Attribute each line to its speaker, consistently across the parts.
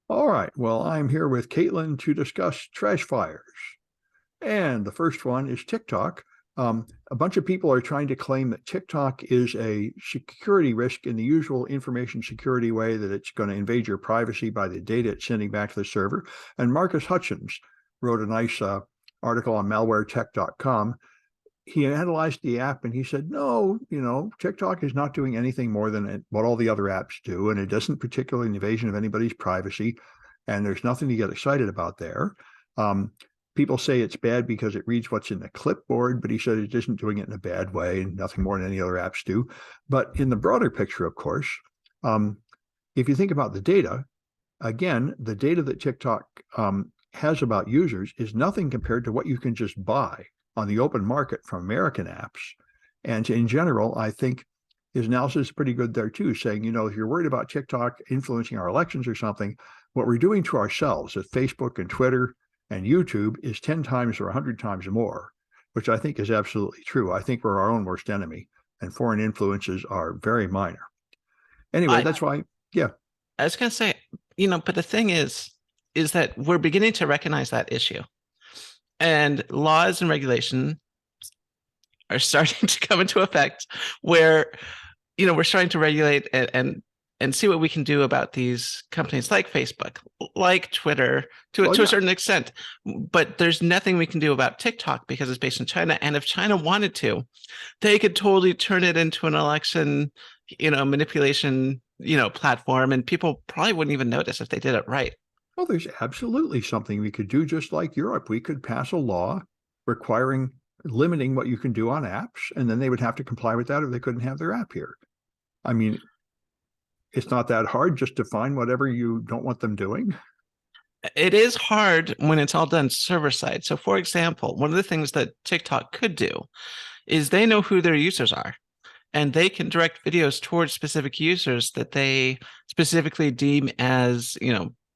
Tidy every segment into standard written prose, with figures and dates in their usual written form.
Speaker 1: All right. Well, I'm here with Caitlin to discuss trash fires. And the first one is TikTok. A bunch of people are trying to claim that TikTok is a security risk in the usual information security way, that it's going to invade your privacy by the data it's sending back to the server. And Marcus Hutchins wrote a nice article on malwaretech.com. He analyzed the app and he said, no, TikTok is not doing anything more than what all the other apps do. And it doesn't particularly invasion of anybody's privacy. And there's nothing to get excited about there. People say it's bad because it reads what's in the clipboard, but he said it isn't doing it in a bad way and nothing more than any other apps do. But in the broader picture, of course, if you think about the data, again, the data that TikTok has about users is nothing compared to what you can just buy on the open market from American apps. And in general, I think his analysis is pretty good there too, saying, if you're worried about TikTok influencing our elections or something, what we're doing to ourselves at Facebook and Twitter and YouTube is 10 times or 100 times more, which I think is absolutely true. I think we're our own worst enemy, and foreign influences are very minor. Anyway, that's why, yeah.
Speaker 2: I was going to say, but the thing is that we're beginning to recognize that issue. And laws and regulation are starting to come into effect where, we're starting to regulate and see what we can do about these companies like Facebook, like Twitter, to a certain extent. But there's nothing we can do about TikTok because it's based in China. And if China wanted to, they could totally turn it into an election, manipulation, platform, and people probably wouldn't even notice if they did it right.
Speaker 1: Well, there's absolutely something we could do, just like Europe. We could pass a law limiting what you can do on apps, and then they would have to comply with that or they couldn't have their app here. I mean, it's not that hard. Just define whatever you don't want them doing.
Speaker 2: It is hard when it's all done server side. So, for example, one of the things that TikTok could do is they know who their users are, and they can direct videos towards specific users that they specifically deem as,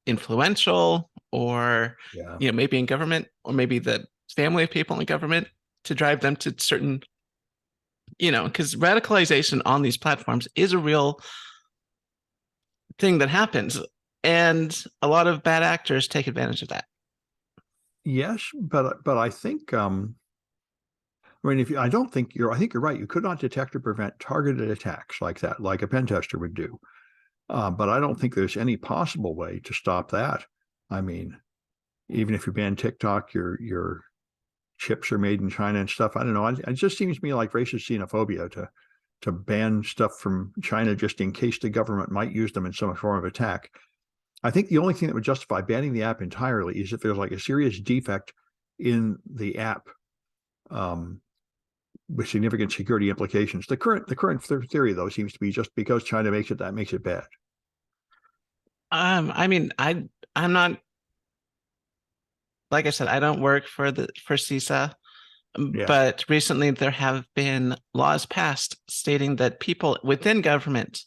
Speaker 2: influential, or maybe in government, or maybe the family of people in government, to drive them to certain, because radicalization on these platforms is a real thing that happens, and a lot of bad actors take advantage of that.
Speaker 1: Yes, but I think I think you're right. You could not detect or prevent targeted attacks like that, like a pen tester would do. But I don't think there's any possible way to stop that. I mean, even if you ban TikTok, your chips are made in China and stuff. I don't know. It just seems to me like racist xenophobia to ban stuff from China just in case the government might use them in some form of attack. I think the only thing that would justify banning the app entirely is if there's like a serious defect in the app with significant security implications. The current theory, though, seems to be just because China makes it, that makes it bad.
Speaker 2: I mean, I'm not, like I said, I don't work for CISA, but recently there have been laws passed stating that people within government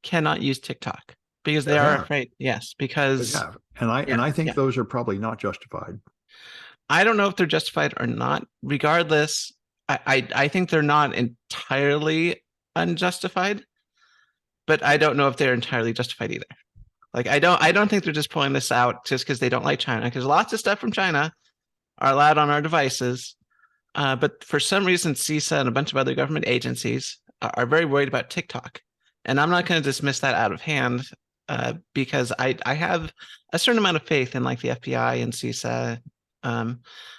Speaker 2: cannot use TikTok because they are afraid. Yes, because
Speaker 1: I think those are probably not justified.
Speaker 2: I don't know if they're justified or not. Regardless, I think they're not entirely unjustified, but I don't know if they're entirely justified either. Like, I don't think they're just pulling this out just because they don't like China, because lots of stuff from China are allowed on our devices. But for some reason, CISA and a bunch of other government agencies are very worried about TikTok. And I'm not going to dismiss that out of hand because I have a certain amount of faith in like the FBI and CISA,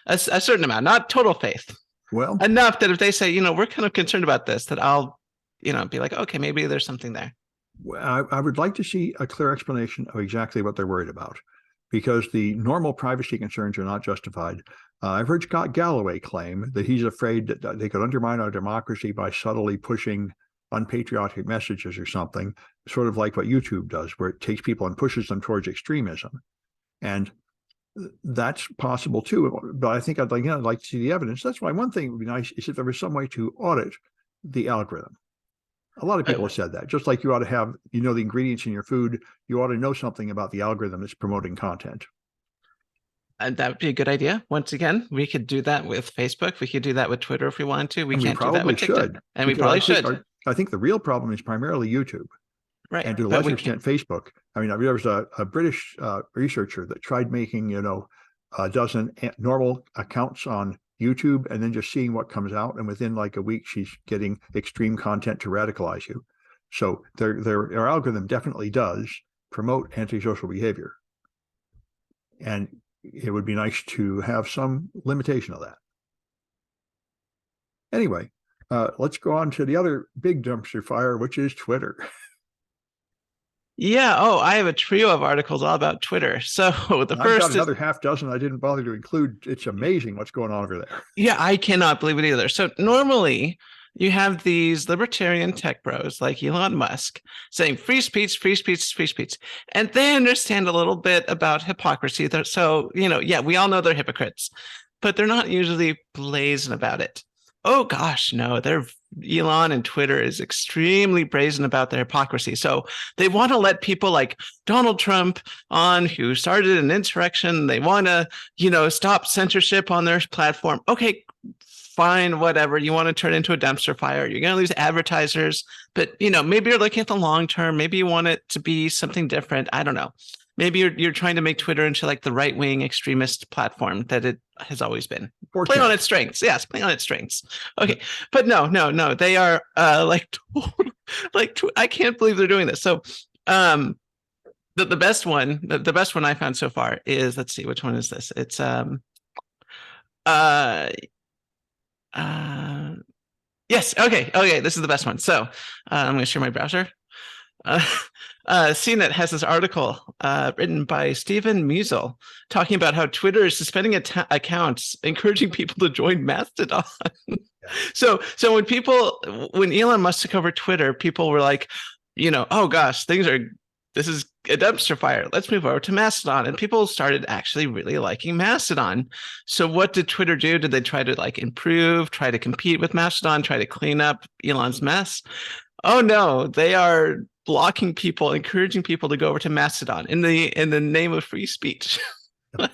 Speaker 2: a certain amount, not total faith.
Speaker 1: Well,
Speaker 2: enough that if they say, we're kind of concerned about this, that I'll, be like, okay, maybe there's something there.
Speaker 1: I would like to see a clear explanation of exactly what they're worried about, because the normal privacy concerns are not justified. I've heard Scott Galloway claim that he's afraid that they could undermine our democracy by subtly pushing unpatriotic messages or something, sort of like what YouTube does, where it takes people and pushes them towards extremism. And that's possible too. But I think I'd like to see the evidence. That's why one thing would be nice is if there was some way to audit the algorithm. A lot of people have said that. Just like you ought to have, the ingredients in your food, you ought to know something about the algorithm that's promoting content.
Speaker 2: And that would be a good idea. Once again, we could do that with Facebook. We could do that with Twitter if we wanted to. We can't do that with TikTok. And we probably should.
Speaker 1: I think the real problem is primarily YouTube.
Speaker 2: Right.
Speaker 1: And to a
Speaker 2: But
Speaker 1: lesser
Speaker 2: we can't.
Speaker 1: extent, Facebook. I mean, there was a British researcher that tried making, a dozen normal accounts on YouTube and then just seeing what comes out. And within like a week, she's getting extreme content to radicalize you. So their algorithm definitely does promote antisocial behavior. And it would be nice to have some limitation of that. Anyway, let's go on to the other big dumpster fire, which is Twitter.
Speaker 2: Yeah. Oh, I have a trio of articles all about Twitter. So the
Speaker 1: I've
Speaker 2: first
Speaker 1: got
Speaker 2: is,
Speaker 1: another half dozen I didn't bother to include. It's amazing what's going on over there.
Speaker 2: yeah, I cannot believe it either. So normally you have these libertarian tech bros like Elon Musk saying free speech, free speech, free speech. And they understand a little bit about hypocrisy. So, yeah, we all know they're hypocrites, but they're not usually blazing about it. Oh gosh, no, Elon and Twitter is extremely brazen about their hypocrisy. So they want to let people like Donald Trump on, who started an insurrection. They want to, stop censorship on their platform. Okay, fine, whatever. You want to turn it into a dumpster fire. You're going to lose advertisers, but maybe you're looking at the long term. Maybe you want it to be something different. I don't know. Maybe you're trying to make Twitter into like the right-wing extremist platform that it has always been. Play on its strengths. Yes, play on its strengths. Okay. But no. They are like I can't believe they're doing this. So the best one, the best one I found so far is, let's see, which one is this? It's yes, okay, this is the best one. So I'm going to share my browser. CNET has this article written by Stephen Musil talking about how Twitter is suspending accounts, encouraging people to join Mastodon. So when Elon Musk took over Twitter, people were like, oh gosh, this is a dumpster fire. Let's move over to Mastodon. And people started actually really liking Mastodon. So what did Twitter do? Did they try to like improve, try to compete with Mastodon, try to clean up Elon's mess? Oh no, they are blocking people, encouraging people to go over to Mastodon in the name of free speech.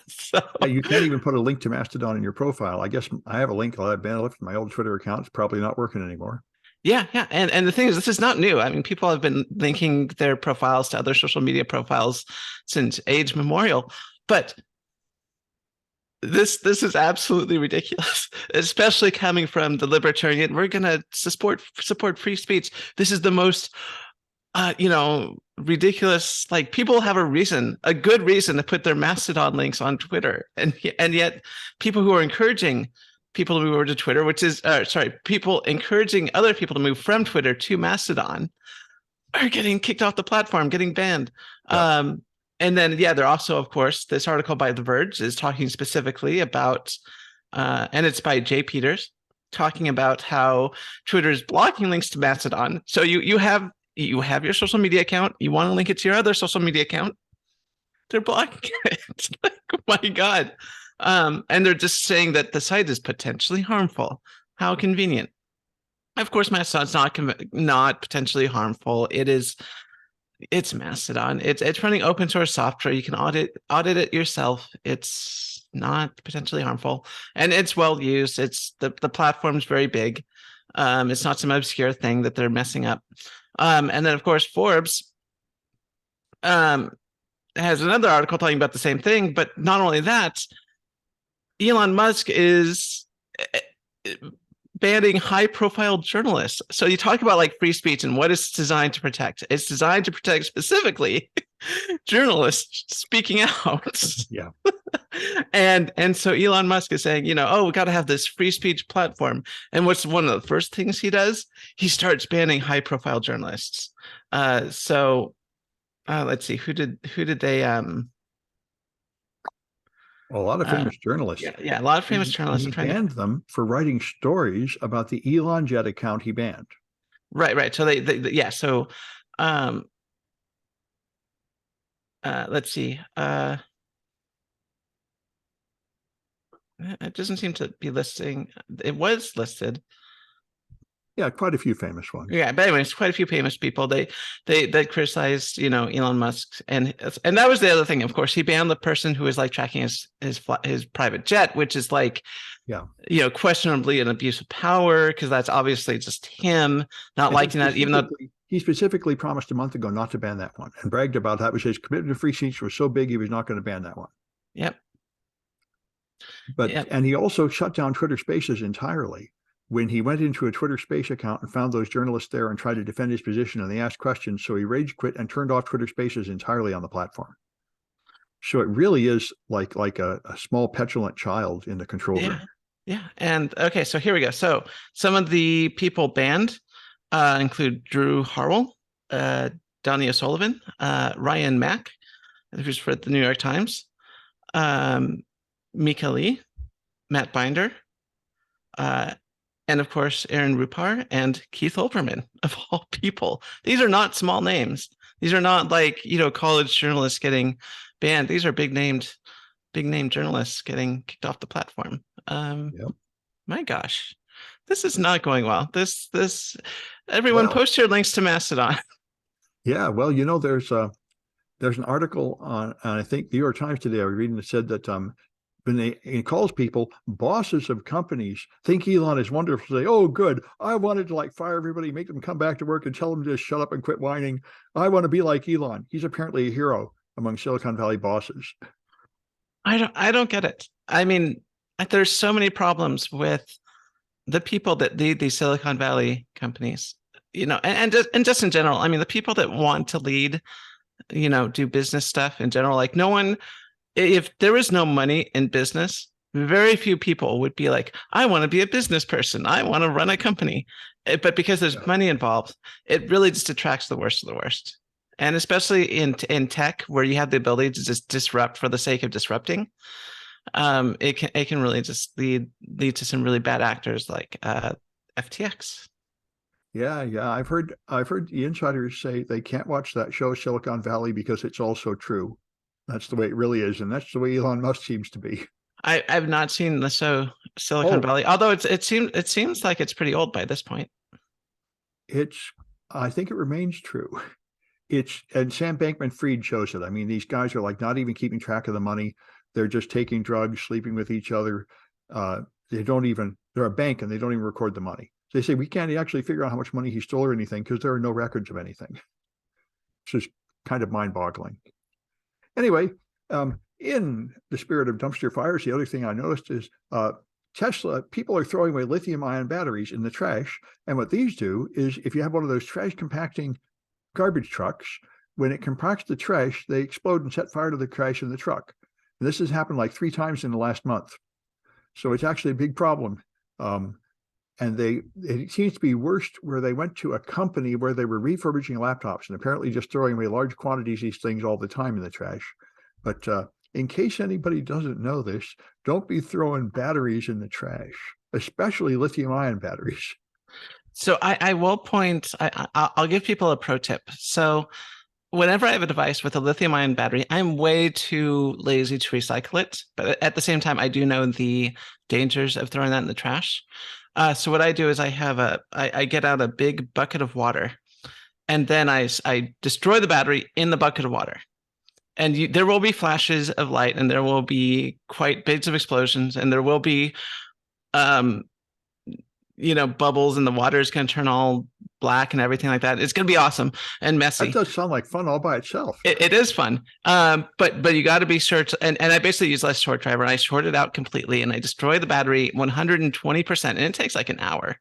Speaker 1: So yeah, you can't even put a link to Mastodon in your profile. I guess I have a link. I've been left my old Twitter account. It's probably not working anymore.
Speaker 2: Yeah. And the thing is, this is not new. I mean, people have been linking their profiles to other social media profiles since age memorial. But this is absolutely ridiculous, especially coming from the libertarian. We're going to support free speech. This is the most ridiculous. Like, people have a good reason to put their Mastodon links on Twitter, and yet people who are encouraging people to move over to Twitter, people encouraging other people to move from Twitter to Mastodon, are getting kicked off the platform, getting banned. Yeah. And then, they're also, of course, this article by The Verge is talking specifically about, and it's by Jay Peters, talking about how Twitter is blocking links to Mastodon. So you have your social media account, you want to link it to your other social media account, they're blocking it. Like, oh my God. And they're just saying that the site is potentially harmful. How convenient. Of course, Mastodon's not potentially harmful. It's Mastodon. It's running open source software. You can audit it yourself. It's not potentially harmful, and it's well used. It's the platform's very big. It's not some obscure thing that they're messing up. And then, of course, Forbes has another article talking about the same thing. But not only that, Elon Musk is banning high-profile journalists. So you talk about like free speech and what it's designed to protect. It's designed to protect specifically journalists speaking out.
Speaker 1: Yeah.
Speaker 2: And so Elon Musk is saying, we got to have this free speech platform. And what's one of the first things he does? He starts banning high-profile journalists. So let's see, who did they
Speaker 1: a lot of famous journalists.
Speaker 2: Yeah, a lot of famous journalists.
Speaker 1: He banned them for writing stories about the Elon Jet account he banned.
Speaker 2: Right. So they So, let's see. It doesn't seem to be listing. It was listed.
Speaker 1: Yeah, quite a few famous ones.
Speaker 2: Yeah, but anyways, quite a few famous people. They criticized, Elon Musk, and that was the other thing. Of course, he banned the person who was like tracking his private jet, which is like, questionably an abuse of power, because that's obviously just him not liking that, even though
Speaker 1: he specifically promised a month ago not to ban that one and bragged about that, was his commitment to free speech was so big he was not going to ban that one.
Speaker 2: Yep.
Speaker 1: But
Speaker 2: Yep.
Speaker 1: and he also shut down Twitter Spaces entirely when he went into a Twitter Space account and found those journalists there and tried to defend his position, and they asked questions. So he rage quit and turned off Twitter Spaces entirely on the platform. So it really is like a small petulant child in the control room.
Speaker 2: Yeah. And okay, so here we go. So some of the people banned include Drew Harwell, Donnie O'Sullivan, Ryan Mack, who's for the New York Times, Mika Lee, Matt Binder, and of course, Aaron Rupar and Keith Olbermann, of all people. These are not small names. These are not like, college journalists getting banned. These are big name journalists getting kicked off the platform.
Speaker 1: Yep.
Speaker 2: My gosh, this is not going well. Everyone post your links to Mastodon.
Speaker 1: Yeah. Well, there's an article on I think the New York Times today I was reading that said that when he calls people, bosses of companies think Elon is wonderful. Say, oh, good. I wanted to fire everybody, make them come back to work and tell them to just shut up and quit whining. I want to be like Elon. He's apparently a hero among Silicon Valley bosses.
Speaker 2: I don't get it. I mean, there's so many problems with the people that lead these Silicon Valley companies, and just in general. I mean, the people that want to lead, do business stuff in general, no one, if there was no money in business, very few people would be like, I want to be a business person. I want to run a company. But because there's money involved, it really just attracts the worst of the worst. And especially in tech, where you have the ability to just disrupt for the sake of disrupting, it can really just lead to some really bad actors like FTX.
Speaker 1: Yeah. I've heard the insiders say they can't watch that show Silicon Valley because it's all so true. That's the way it really is, and that's the way Elon Musk seems to be.
Speaker 2: I've not seen the show Silicon Valley, although it seems like it's pretty old by this point.
Speaker 1: I think it remains true. And Sam Bankman-Fried shows it. I mean, these guys are not even keeping track of the money. They're just taking drugs, sleeping with each other. They're a bank and they don't even record the money. They say we can't actually figure out how much money he stole or anything because there are no records of anything. It's just kind of mind-boggling. Anyway, in the spirit of dumpster fires, the other thing I noticed is Tesla, people are throwing away lithium-ion batteries in the trash. And what these do is if you have one of those trash compacting garbage trucks, when it compacts the trash, they explode and set fire to the trash in the truck. And this has happened 3 times in the last month. So it's actually a big problem. And it seems to be worse where they went to a company where they were refurbishing laptops and apparently just throwing away large quantities of these things all the time in the trash. But in case anybody doesn't know this, don't be throwing batteries in the trash, especially lithium-ion batteries.
Speaker 2: So I will point, I'll give people a pro tip. So whenever I have a device with a lithium-ion battery, I'm way too lazy to recycle it. But at the same time, I do know the dangers of throwing that in the trash. So what I do is I get out a big bucket of water, and then I destroy the battery in the bucket of water. And there will be flashes of light, and there will be quite bits of explosions, and there will be, bubbles, and the water is going to turn all black and everything like that. It's going to be awesome and messy.
Speaker 1: That does sound like fun all by itself.
Speaker 2: It is fun. But you got to be sure to, and I basically use less short driver, and I short it out completely, and I destroy the battery 120%, and it takes an hour.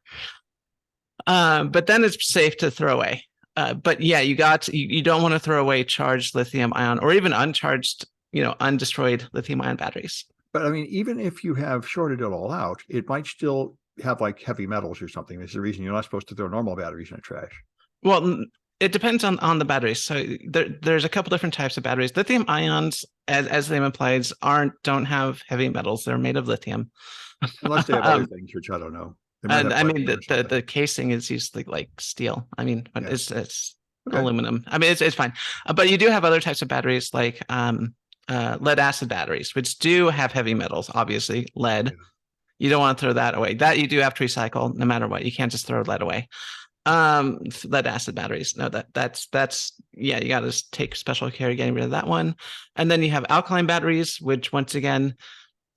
Speaker 2: But then it's safe to throw away. But yeah, you don't want to throw away charged lithium ion or even uncharged, undestroyed lithium ion batteries.
Speaker 1: But I mean, even if you have shorted it all out, it might still have heavy metals or something. That's the reason you're not supposed to throw normal batteries in the trash.
Speaker 2: Well, it depends on the batteries. So there's a couple different types of batteries. Lithium ions, as the name implies, don't have heavy metals. They're made of lithium.
Speaker 1: Unless they have other things, which I don't know.
Speaker 2: And I mean, the casing is usually like steel. I mean, but it's okay. Aluminum. I mean, it's fine. But you do have other types of batteries like lead acid batteries, which do have heavy metals, obviously, lead. Yeah. You don't want to throw that away. That you do have to recycle no matter what. You can't just throw lead away. Lead acid batteries. No, that's you got to take special care getting rid of that one. And then you have alkaline batteries, which once again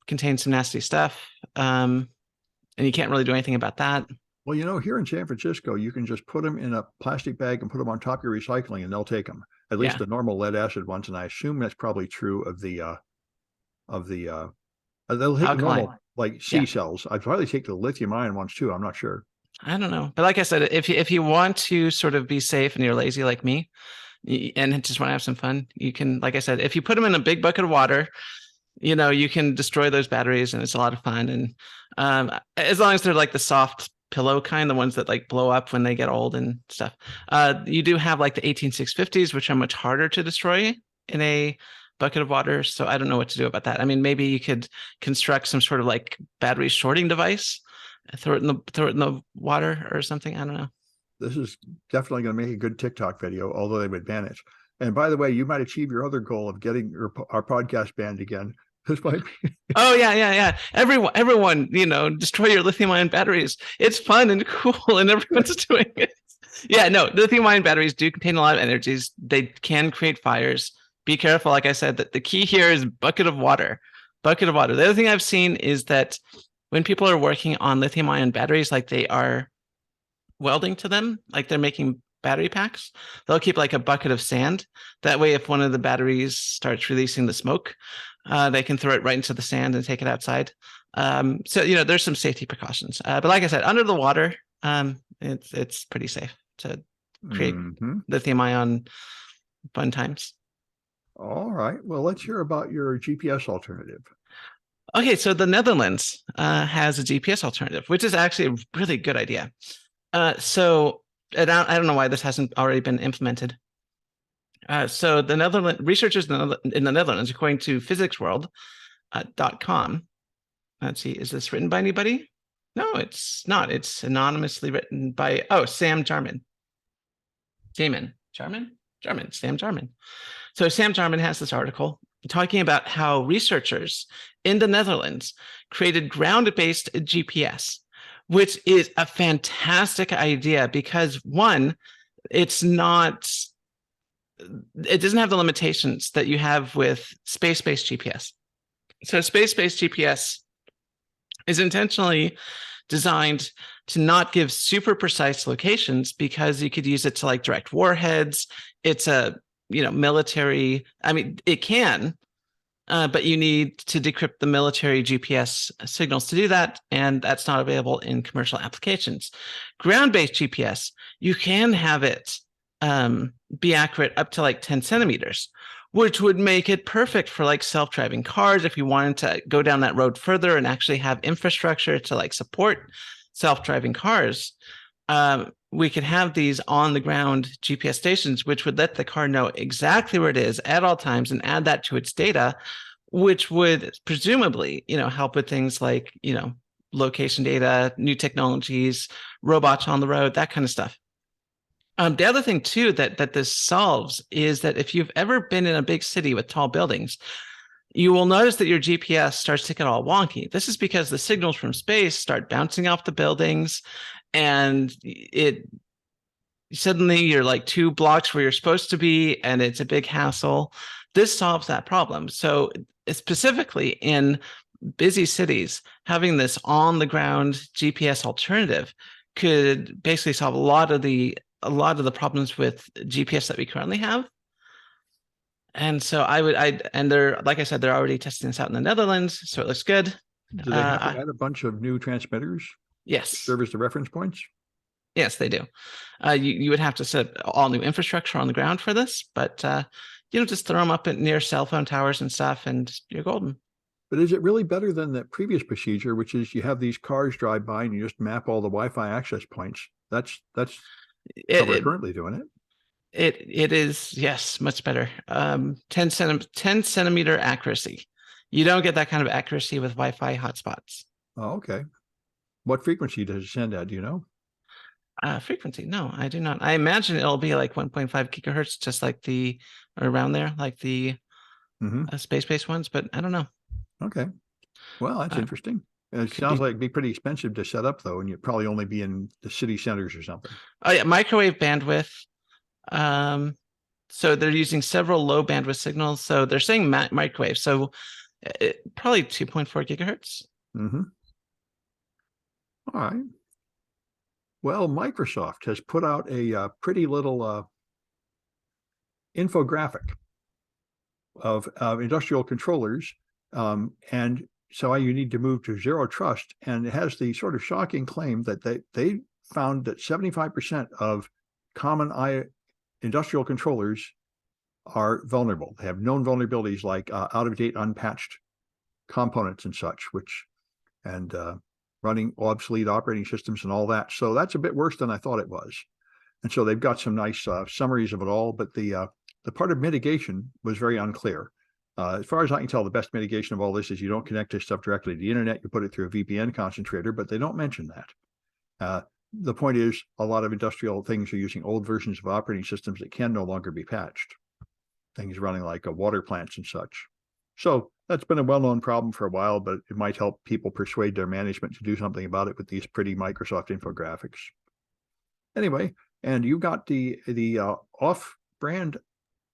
Speaker 2: contain some nasty stuff. And you can't really do anything about that.
Speaker 1: Well, here in San Francisco, you can just put them in a plastic bag and put them on top of your recycling, and they'll take them. At least
Speaker 2: Yeah.
Speaker 1: the normal lead acid ones, and I assume that's probably true of the they'll take the
Speaker 2: Alkaline.
Speaker 1: normal like C
Speaker 2: Yeah.
Speaker 1: cells. I'd probably take the lithium ion ones too. I'm not sure.
Speaker 2: I don't know. But like I said, if you want to sort of be safe and you're lazy like me and just want to have some fun, you can, like I said, if you put them in a big bucket of water, you can destroy those batteries and it's a lot of fun. And as long as they're like the soft pillow kind, the ones that like blow up when they get old and stuff. You do have like the 18650s, which are much harder to destroy in a bucket of water. So I don't know what to do about that. I mean, maybe you could construct some sort of like battery sorting device, throw it in the water or something. I don't know.
Speaker 1: This is definitely going to make a good TikTok video, although they would ban it. And by the way, you might achieve your other goal of getting our podcast banned again. This might be.
Speaker 2: Oh yeah. Everyone, destroy your lithium-ion batteries. It's fun and cool, and everyone's doing it. Yeah, no, lithium-ion batteries do contain a lot of energies. They can create fires. Be careful. Like I said, that the key here is bucket of water. Bucket of water. The other thing I've seen is that when people are working on lithium-ion batteries, like they are welding to them, like they're making battery packs, they'll keep like a bucket of sand. That way, if one of the batteries starts releasing the smoke, they can throw it right into the sand and take it outside. So there's some safety precautions. But like I said, under the water, it's pretty safe to create lithium ion fun times.
Speaker 1: All right. Well, let's hear about your GPS alternative.
Speaker 2: Okay, so the Netherlands has a GPS alternative, which is actually a really good idea. So I don't know why this hasn't already been implemented. So the researchers in the Netherlands, according to physicsworld.com. Let's see, is this written by anybody? No, it's not. It's anonymously written by Sam Jarman. Sam Jarman. So Sam Jarman has this article talking about how researchers in the Netherlands created ground-based GPS, which is a fantastic idea because one, it doesn't have the limitations that you have with space-based GPS. So space-based GPS is intentionally designed to not give super precise locations because you could use it to like direct warheads. It's a military. I mean, it can, but you need to decrypt the military GPS signals to do that, and that's not available in commercial applications. Ground-based GPS, you can have it be accurate up to like 10 centimeters, which would make it perfect for like self-driving cars if you wanted to go down that road further and actually have infrastructure to like support self-driving cars. We could have these on the ground GPS stations, which would let the car know exactly where it is at all times and add that to its data, which would presumably, help with things like, location data, new technologies, robots on the road, that kind of stuff. The other thing too that this solves is that if you've ever been in a big city with tall buildings, you will notice that your GPS starts to get all wonky. This is because the signals from space start bouncing off the buildings, and suddenly you're like 2 blocks where you're supposed to be, and it's a big hassle. This solves that problem. So specifically in busy cities, having this on the ground GPS alternative could basically solve a lot of the problems with GPS that we currently have. And so they're, like I said, they're already testing this out in the Netherlands, so it looks good.
Speaker 1: Do they have to add a bunch of new transmitters?
Speaker 2: Yes.
Speaker 1: To serve as the reference points?
Speaker 2: Yes, they do. You would have to set all new infrastructure on the ground for this, but just throw them up near cell phone towers and stuff, and you're golden.
Speaker 1: But is it really better than the previous procedure, which is you have these cars drive by and you just map all the Wi-Fi access points? That's how we're currently doing it.
Speaker 2: It is, yes, much better. 10 centimeter accuracy. You don't get that kind of accuracy with Wi-Fi hotspots.
Speaker 1: Oh, okay. What frequency does it send at? Do you know?
Speaker 2: Frequency? No, I do not. I imagine it'll be like 1.5 gigahertz, just like around there, like the space-based ones, but I don't know.
Speaker 1: Okay. Well, that's interesting. It sounds like it'd be pretty expensive to set up, though, and you'd probably only be in the city centers or something.
Speaker 2: Oh yeah, microwave bandwidth. So they're using several low bandwidth signals. So they're saying microwave. So probably 2.4 gigahertz.
Speaker 1: All right. Well, Microsoft has put out a pretty little infographic of industrial controllers. And so you need to move to zero trust. And it has the sort of shocking claim that they found that 75% of common industrial controllers are vulnerable. They have known vulnerabilities like out-of-date, unpatched components and such, and running obsolete operating systems and all that. So that's a bit worse than I thought it was. And so they've got some nice summaries of it all, but the part of mitigation was very unclear. As far as I can tell, the best mitigation of all this is you don't connect this stuff directly to the internet. You put it through a VPN concentrator, but they don't mention that. The point is, a lot of industrial things are using old versions of operating systems that can no longer be patched. Things running like water plants and such. So that's been a well-known problem for a while, but it might help people persuade their management to do something about it with these pretty Microsoft infographics. Anyway, and you got the off-brand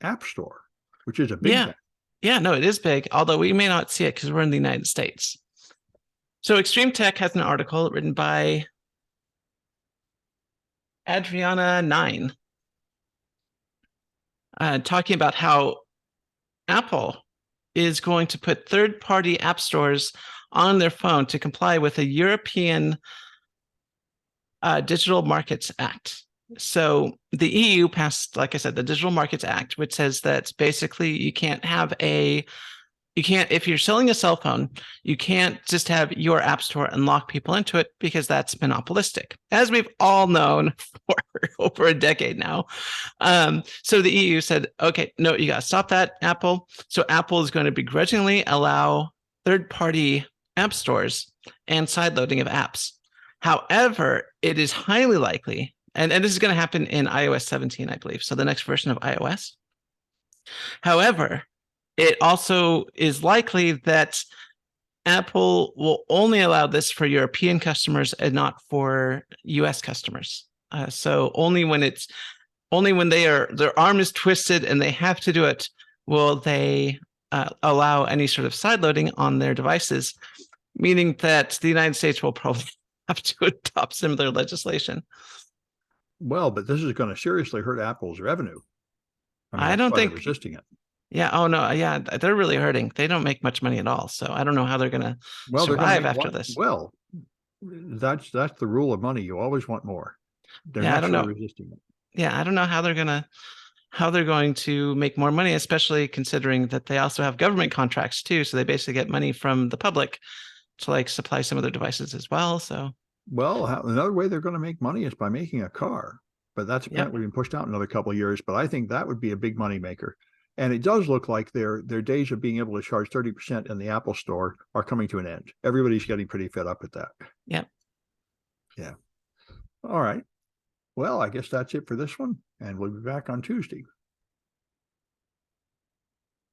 Speaker 1: app store, which is a big thing.
Speaker 2: Yeah, no, it is big, although we may not see it because we're in the United States. So Extreme Tech has an article written by Adriana 9 talking about how Apple is going to put third-party app stores on their phone to comply with a European Digital Markets Act. So the EU passed, like I said, the Digital Markets Act, which says that basically you can't, if you're selling a cell phone, you can't just have your app store and lock people into it because that's monopolistic, as we've all known for over a decade now. So the EU said, okay, no, you got to stop that, Apple. So Apple is going to begrudgingly allow third-party app stores and sideloading of apps. However, it is highly likely, and this is going to happen in iOS 17, I believe, so the next version of iOS. However, it also is likely that Apple will only allow this for European customers and not for US customers. So only when their arm is twisted and they have to do it, will they allow any sort of sideloading on their devices, meaning that the United States will probably have to adopt similar legislation.
Speaker 1: Well, but this is going to seriously hurt Apple's revenue.
Speaker 2: I don't think
Speaker 1: they're resisting it.
Speaker 2: Yeah. Oh no. Yeah, they're really hurting. They don't make much money at all. So I don't know how they're going to survive after this.
Speaker 1: Well, that's the rule of money. You always want more. They're naturally resisting it.
Speaker 2: Yeah, I don't know how they're going to make more money, especially considering that they also have government contracts too. So they basically get money from the public to like supply some of their devices as well. So
Speaker 1: another way they're going to make money is by making a car, but that's apparently been pushed out another couple of years. But I think that would be a big money maker. And it does look like their days of being able to charge 30% in the Apple Store are coming to an end. Everybody's getting pretty fed up with that.
Speaker 2: Yeah.
Speaker 1: All right. Well, I guess that's it for this one, and we'll be back on Tuesday.